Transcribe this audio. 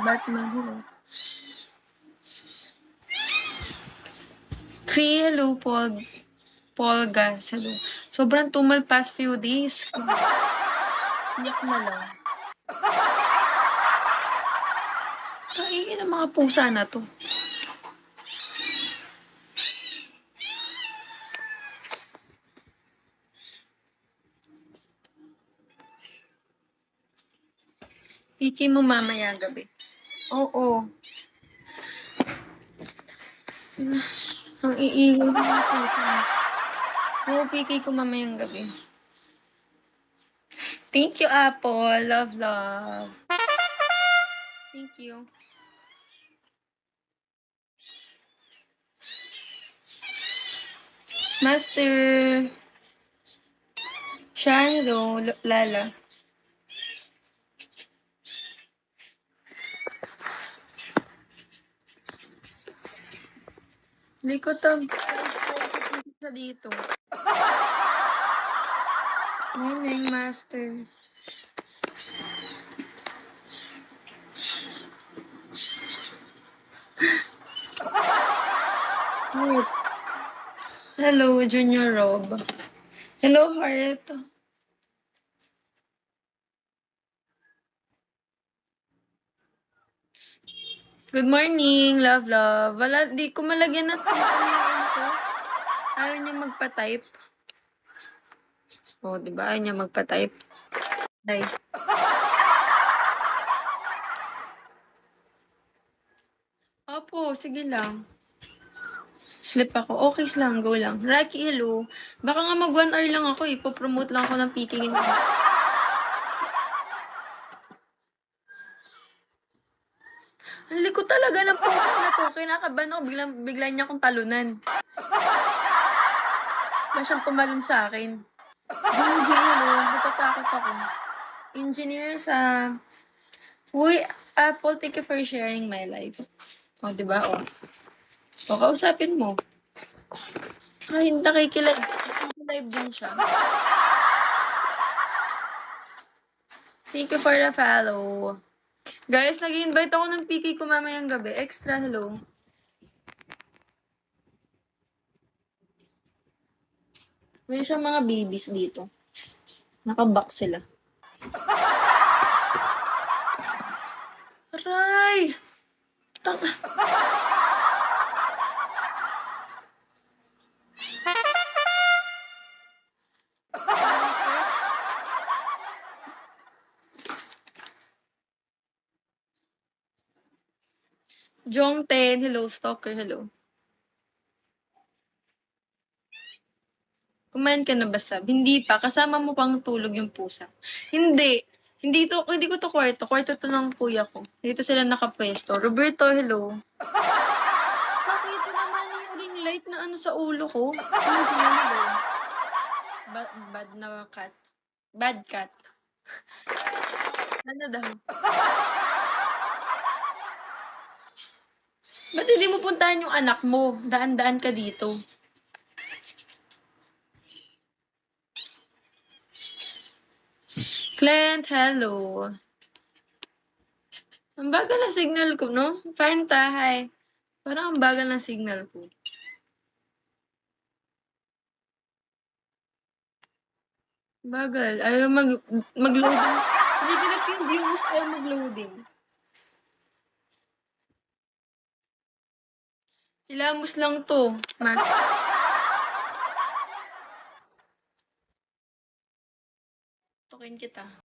Batman, hello. Cree, hello, Paul Gas, hello. Sobrang tumal past few days. Iyak na lang. Kaingin ang mga pusa na to. Piki mo mamaya gabi. Oo. Ang iingay ng mga pusa. Oo, piki ko mamayang gabi. Thank you, Apple. Love, love. Thank you. Master Shando, Lala. Likot ang sa dito. Ngayon, Master. Wait. Hello, Junior Rob. Hello, Heart. Good morning, love, love. Wala, di ko malagyan ng ko. Ayaw niya magpa-type. Oh, di ba? Ayaw niya magpa-type. Day. Opo, sige lang. Slip ako. Okay lang, go lang. Rocky, hello. Baka nga mag 1 hour lang ako eh. Popromote lang ako ng peking. Ang likot talaga ng puso na to. Kinakabahan ako. Bigla niya akong talunan. Bigla siyang tumalon sa akin. Hindi, hello. Natatakot ako. Engineer sa... Uy, Apple, thank you for sharing my life. O, diba? O, kausapin mo. Ay, nakikilig. Live din siya. Thank you for the follow. Guys, nag-invite ako ng PK ko mamayang gabi. Extra, hello. May siyang mga babies dito. Nakabox sila. Aray! Tanga. Jong Ten, hello. Stalker, hello. Kumain ka na ba, Sab? Hindi pa. Kasama mo pang tulog yung pusa. Hindi. Hindi ko to kwarto. Kwarto to ng kuya ko. Dito sila nakapwesto. Roberto, hello. Bakit naman yung ring light na ano sa ulo ko? Bad na cat. Bad cat. Ano daw? Ba't hindi mo puntahan yung anak mo? Daan-daan ka dito. Clint, hello. Ang bagal ng signal ko, no? Fine ta, hi. Parang ang bagal ng signal ko. Bagal. Ayaw mag-loading. Hindi pinag yung views, ayaw mag-loading. Ilamos lang to, man. Tukin kita.